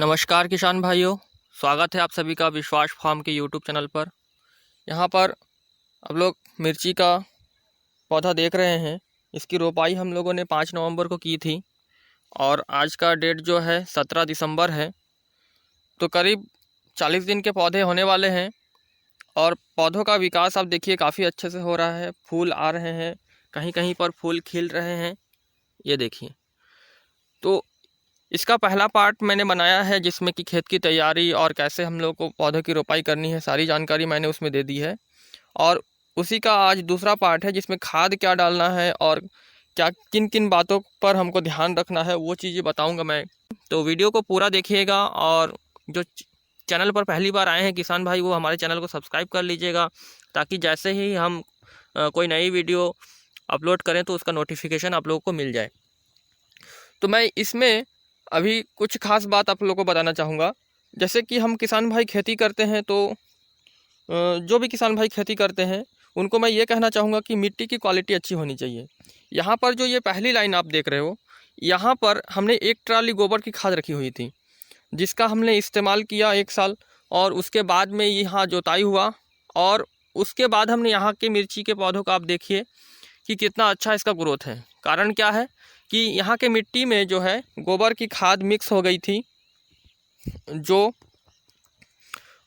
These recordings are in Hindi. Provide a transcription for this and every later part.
नमस्कार किसान भाइयों, स्वागत है आप सभी का विश्वास फार्म के यूट्यूब चैनल पर। यहाँ पर अब लोग मिर्ची का पौधा देख रहे हैं। इसकी रोपाई हम लोगों ने 5 नवंबर को की थी और आज का डेट जो है 17 दिसंबर है। तो करीब 40 दिन के पौधे होने वाले हैं और पौधों का विकास आप देखिए काफ़ी अच्छे से हो रहा है। फूल आ रहे हैं, कहीं कहीं पर फूल खिल रहे हैं, ये देखिए। तो इसका पहला पार्ट मैंने बनाया है जिसमें कि खेत की तैयारी और कैसे हम लोग को पौधों की रोपाई करनी है, सारी जानकारी मैंने उसमें दे दी है। और उसी का आज दूसरा पार्ट है जिसमें खाद क्या डालना है और क्या किन किन बातों पर हमको ध्यान रखना है, वो चीज़ें बताऊंगा मैं। तो वीडियो को पूरा देखिएगा और जो चैनल पर पहली बार आए हैं किसान भाई, वो हमारे चैनल को सब्सक्राइब कर लीजिएगा, ताकि जैसे ही हम कोई नई वीडियो अपलोड करें तो उसका नोटिफिकेशन आप लोगों को मिल जाए। तो मैं इसमें अभी कुछ खास बात आप लोगों को बताना चाहूँगा। जैसे कि हम किसान भाई खेती करते हैं, तो जो भी किसान भाई खेती करते हैं उनको मैं ये कहना चाहूँगा कि मिट्टी की क्वालिटी अच्छी होनी चाहिए। यहाँ पर जो ये पहली लाइन आप देख रहे हो, यहाँ पर हमने 1 ट्राली गोबर की खाद रखी हुई थी, जिसका हमने इस्तेमाल किया 1 साल। और उसके बाद में यहाँ जोताई हुआ और उसके बाद हमने यहाँ के मिर्ची के पौधों का आप देखिए कि कितना अच्छा इसका ग्रोथ है। कारण क्या है कि यहाँ के मिट्टी में जो है गोबर की खाद मिक्स हो गई थी। जो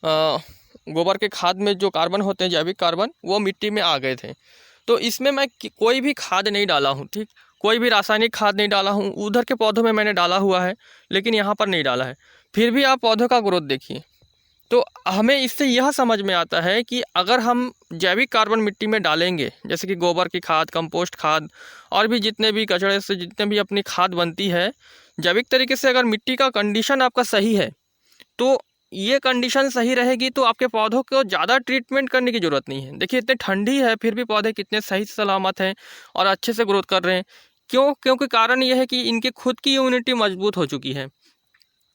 गोबर के खाद में जो कार्बन होते हैं, जैविक कार्बन, वो मिट्टी में आ गए थे। तो इसमें मैं कोई भी खाद नहीं डाला हूँ, ठीक, कोई भी रासायनिक खाद नहीं डाला हूँ। उधर के पौधों में मैंने डाला हुआ है लेकिन यहाँ पर नहीं डाला है। फिर भी आप पौधों का ग्रोथ देखिए। तो हमें इससे यह समझ में आता है कि अगर हम जैविक कार्बन मिट्टी में डालेंगे, जैसे कि गोबर की खाद, कंपोस्ट खाद और भी जितने भी कचड़े से जितने भी अपनी खाद बनती है जैविक तरीके से, अगर मिट्टी का कंडीशन आपका सही है, तो ये कंडीशन सही रहेगी तो आपके पौधों को ज़्यादा ट्रीटमेंट करने की ज़रूरत नहीं है। देखिए इतनी ठंडी है फिर भी पौधे कितने सही सलामत हैं और अच्छे से ग्रोथ कर रहे हैं। क्योंकि कारण यह है कि इनकी खुद की इम्यूनिटी मजबूत हो चुकी है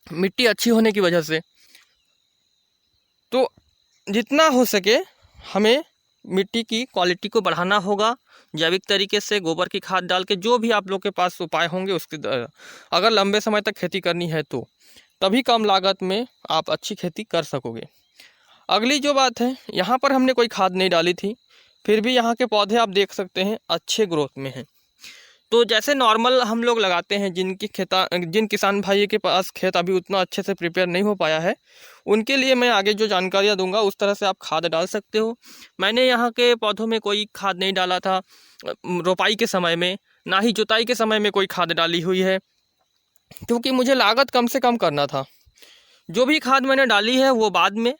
मिट्टी अच्छी होने की वजह से। तो जितना हो सके हमें मिट्टी की क्वालिटी को बढ़ाना होगा जैविक तरीके से, गोबर की खाद डाल के। जो भी आप लोग के पास उपाय होंगे उसके अगर लंबे समय तक खेती करनी है तो तभी कम लागत में आप अच्छी खेती कर सकोगे। अगली जो बात है, यहाँ पर हमने कोई खाद नहीं डाली थी, फिर भी यहाँ के पौधे आप देख सकते हैं अच्छे ग्रोथ में हैं। तो जैसे नॉर्मल हम लोग लगाते हैं, जिन किसान भाई के पास खेत अभी उतना अच्छे से प्रिपेयर नहीं हो पाया है, उनके लिए मैं आगे जो जानकारियाँ दूंगा उस तरह से आप खाद डाल सकते हो। मैंने यहाँ के पौधों में कोई खाद नहीं डाला था रोपाई के समय में, ना ही जुताई के समय में कोई खाद डाली हुई है, क्योंकि मुझे लागत कम से कम करना था। जो भी खाद मैंने डाली है वो बाद में,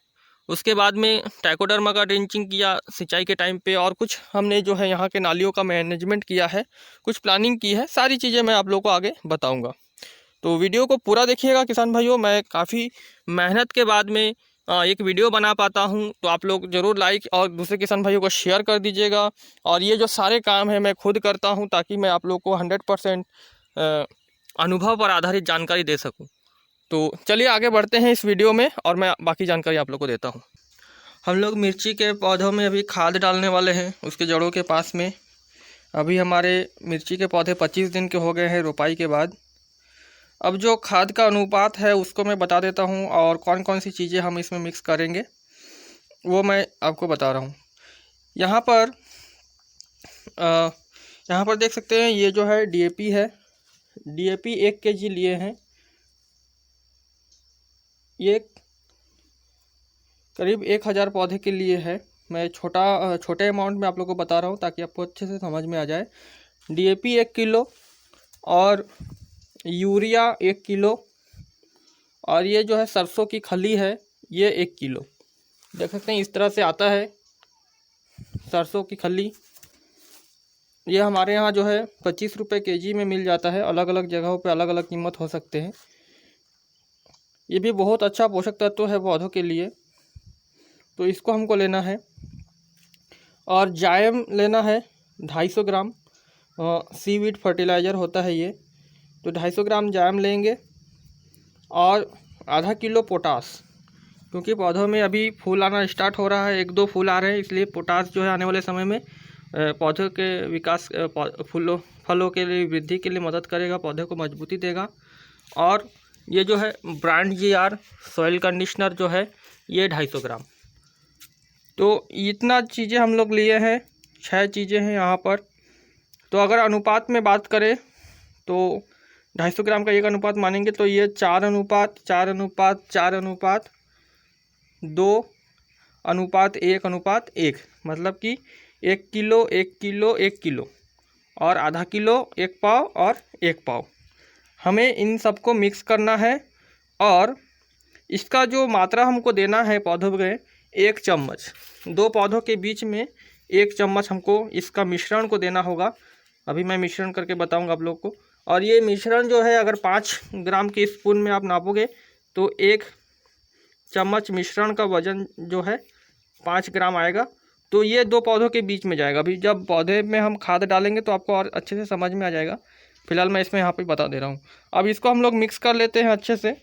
उसके बाद में ट्राइकोडर्मा का ड्रिंचिंग किया सिंचाई के टाइम पे, और कुछ हमने जो है यहाँ के नालियों का मैनेजमेंट किया है, कुछ प्लानिंग की है। सारी चीज़ें मैं आप लोगों को आगे बताऊँगा। तो वीडियो को पूरा देखिएगा किसान भाइयों। मैं काफ़ी मेहनत के बाद में एक वीडियो बना पाता हूँ, तो आप लोग ज़रूर लाइक और दूसरे किसान भाइयों को शेयर कर दीजिएगा। और ये जो सारे काम है मैं खुद करता हूँ, ताकि मैं आप लोग को 100% अनुभव पर आधारित जानकारी दे सकूँ। तो चलिए आगे बढ़ते हैं इस वीडियो में और मैं बाकी जानकारी आप लोग को देता हूँ। हम लोग मिर्ची के पौधों में अभी खाद डालने वाले हैं, उसके जड़ों के पास में। अभी हमारे मिर्ची के पौधे 25 दिन के हो गए हैं रोपाई के बाद। अब जो खाद का अनुपात है उसको मैं बता देता हूँ, और कौन कौन सी चीज़ें हम इसमें मिक्स करेंगे वो मैं आपको बता रहा हूँ। यहाँ पर देख सकते हैं, ये जो है DAP है। DAP 1 kg लिए हैं। ये करीब 1000 पौधे के लिए है। मैं छोटे अमाउंट में आप लोगों को बता रहा हूँ ताकि आपको अच्छे से समझ में आ जाए। DAP 1 किलो और यूरिया 1 किलो, और ये जो है सरसों की खली है ये 1 किलो। देख सकते हैं इस तरह से आता है सरसों की खली। ये हमारे यहाँ जो है 25 रुपये kg में मिल जाता है। अलग अलग जगहों पे अलग अलग कीमत हो सकते हैं। ये भी बहुत अच्छा पोषक तत्व है पौधों के लिए, तो इसको हमको लेना है। और जायम लेना है 250 ग्राम। सीवीड फर्टिलाइज़र होता है ये, तो 250 ग्राम जायम लेंगे। और आधा किलो पोटास, क्योंकि पौधों में अभी फूल आना स्टार्ट हो रहा है, 1-2 फूल आ रहे हैं, इसलिए पोटास जो है आने वाले समय में पौधों के विकास, फलों के लिए वृद्धि के लिए मदद करेगा, पौधे को मजबूती देगा। और ये जो है ब्रांड GR सॉइल कंडीशनर जो है ये 250 ग्राम। तो इतना चीज़ें हम लोग लिए हैं, 6 चीज़ें हैं यहाँ पर। तो अगर अनुपात में बात करें तो 250 ग्राम का एक अनुपात मानेंगे तो ये 4:4:4:2:1:1, मतलब कि 1 किलो 1 किलो 1 किलो और आधा किलो 1 पाव और 1 पाव हमें इन सबको मिक्स करना है। और इसका जो मात्रा हमको देना है पौधों में 1 चम्मच, 2 पौधों के बीच में 1 चम्मच हमको इसका मिश्रण को देना होगा। अभी मैं मिश्रण करके बताऊंगा आप लोग को। और ये मिश्रण जो है अगर 5 ग्राम के स्पून में आप नापोगे तो 1 चम्मच मिश्रण का वज़न जो है 5 ग्राम आएगा। तो ये 2 पौधों के बीच में जाएगा। अभी जब पौधे में हम खाद डालेंगे तो आपको और अच्छे से समझ में आ जाएगा। फिलहाल मैं इसमें यहाँ पे बता दे रहा हूँ। अब इसको हम लोग मिक्स कर लेते हैं अच्छे से।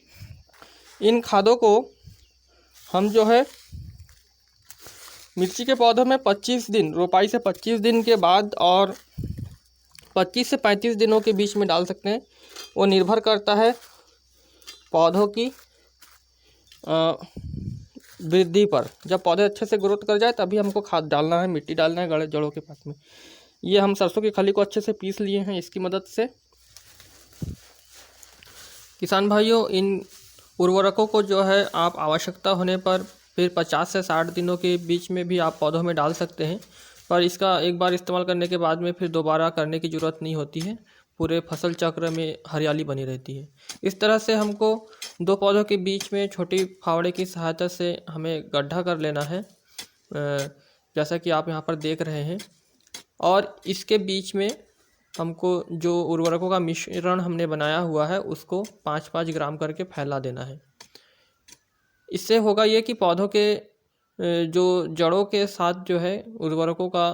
इन खादों को हम जो है मिर्ची के पौधों में 25 दिन, रोपाई से 25 दिन के बाद और 25 से 35 दिनों के बीच में डाल सकते हैं। वो निर्भर करता है पौधों की वृद्धि पर। जब पौधे अच्छे से ग्रोथ कर जाए तभी हमको खाद डालना है, मिट्टी डालना है गड़े जड़ों के पास में। ये हम सरसों की खली को अच्छे से पीस लिए हैं इसकी मदद से। किसान भाइयों, इन उर्वरकों को जो है आप आवश्यकता होने पर फिर 50 से 60 दिनों के बीच में भी आप पौधों में डाल सकते हैं, पर इसका एक बार इस्तेमाल करने के बाद में फिर दोबारा करने की ज़रूरत नहीं होती है। पूरे फसल चक्र में हरियाली बनी रहती है। इस तरह से हमको 2 पौधों के बीच में छोटी फावड़े की सहायता से हमें गड्ढा कर लेना है, जैसा कि आप यहाँ पर देख रहे हैं। और इसके बीच में हमको जो उर्वरकों का मिश्रण हमने बनाया हुआ है उसको 5-5 ग्राम करके फैला देना है। इससे होगा ये कि पौधों के जो जड़ों के साथ जो है उर्वरकों का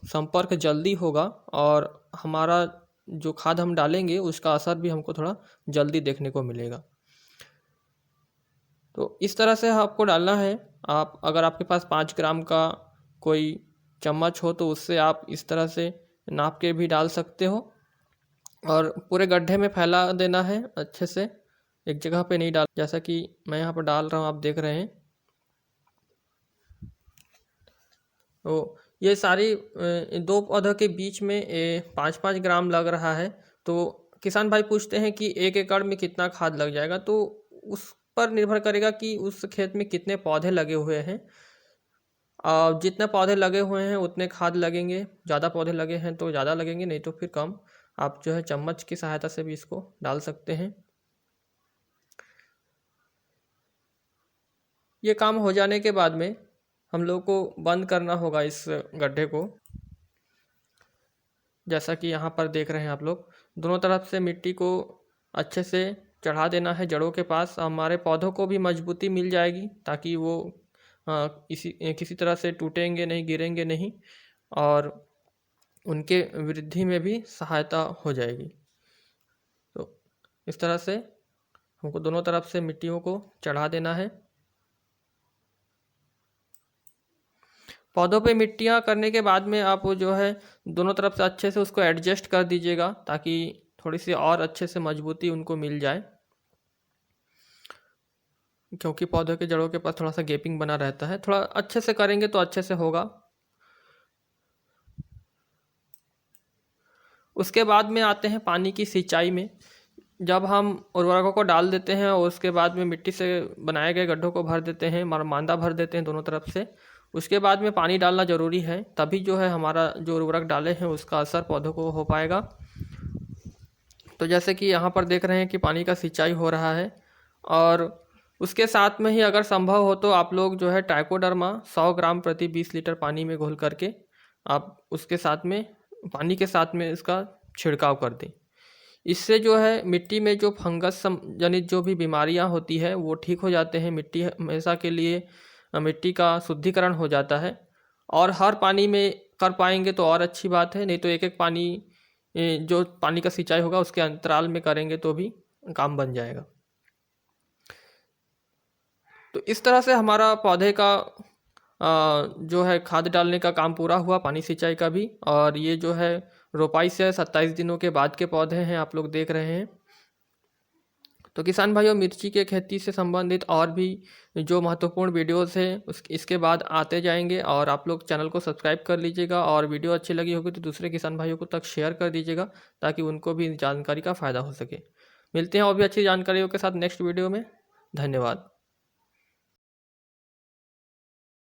संपर्क जल्दी होगा और हमारा जो खाद हम डालेंगे उसका असर भी हमको थोड़ा जल्दी देखने को मिलेगा। तो इस तरह से आपको डालना है। आप अगर आपके पास 5 ग्राम का कोई चम्मच हो तो उससे आप इस तरह से नाप के भी डाल सकते हो और पूरे गड्ढे में फैला देना है अच्छे से, एक जगह पे नहीं डाल, जैसा कि मैं यहाँ पर डाल रहा हूँ आप देख रहे हैं। तो ये सारी 2 पौधों के बीच में 5-5 ग्राम लग रहा है। तो किसान भाई पूछते हैं कि 1 एकड़ में कितना खाद लग जाएगा, तो उस पर निर्भर करेगा कि उस खेत में कितने पौधे लगे हुए हैं। जितने पौधे लगे हुए हैं उतने खाद लगेंगे, ज़्यादा पौधे लगे हैं तो ज़्यादा लगेंगे, नहीं तो फिर कम। आप जो है चम्मच की सहायता से भी इसको डाल सकते हैं। ये काम हो जाने के बाद में हम लोग को बंद करना होगा इस गड्ढे को, जैसा कि यहाँ पर देख रहे हैं आप लोग। दोनों तरफ से मिट्टी को अच्छे से चढ़ा देना है जड़ों के पास। हमारे पौधों को भी मजबूती मिल जाएगी ताकि वो किसी तरह से टूटेंगे नहीं, गिरेंगे नहीं और उनके वृद्धि में भी सहायता हो जाएगी। तो इस तरह से हमको दोनों तरफ से मिट्टियों को चढ़ा देना है। पौधों पे मिट्टियाँ करने के बाद में आप जो है दोनों तरफ से अच्छे से उसको एडजस्ट कर दीजिएगा ताकि थोड़ी सी और अच्छे से मजबूती उनको मिल जाए, क्योंकि पौधों के जड़ों के पास थोड़ा सा गैपिंग बना रहता है। थोड़ा अच्छे से करेंगे तो अच्छे से होगा। उसके बाद में आते हैं पानी की सिंचाई में। जब हम उर्वरकों को डाल देते हैं और उसके बाद में मिट्टी से बनाए गए गड्ढों को भर देते हैं, मांदा भर देते हैं दोनों तरफ से, उसके बाद में पानी डालना ज़रूरी है, तभी जो है हमारा जो उर्वरक डाले हैं उसका असर पौधों को हो पाएगा। तो जैसे कि यहाँ पर देख रहे हैं कि पानी का सिंचाई हो रहा है और उसके साथ में ही अगर संभव हो तो आप लोग जो है ट्राइकोडर्मा 100 ग्राम प्रति 20 लीटर पानी में घोल करके आप उसके साथ में पानी के साथ में इसका छिड़काव कर दें। इससे जो है मिट्टी में जो फंगस जनित जो भी बीमारियां होती है वो ठीक हो जाते हैं। मिट्टी हमेशा के लिए मिट्टी का शुद्धिकरण हो जाता है और हर पानी में कर पाएंगे तो और अच्छी बात है, नहीं तो एक एक पानी जो पानी का सिंचाई होगा उसके अंतराल में करेंगे तो भी काम बन जाएगा। तो इस तरह से हमारा पौधे का जो है खाद डालने का काम पूरा हुआ, पानी सिंचाई का भी। और ये जो है रोपाई से 27 दिनों के बाद के पौधे हैं, आप लोग देख रहे हैं। तो किसान भाइयों, मिर्ची के खेती से संबंधित और भी जो महत्वपूर्ण वीडियोस है इसके बाद आते जाएंगे, और आप लोग चैनल को सब्सक्राइब कर लीजिएगा, और वीडियो अच्छी लगी होगी तो दूसरे किसान भाइयों को तक शेयर कर दीजिएगा ताकि उनको भी जानकारी का फ़ायदा हो सके। मिलते हैं और भी अच्छी जानकारियों के साथ नेक्स्ट वीडियो में। धन्यवाद।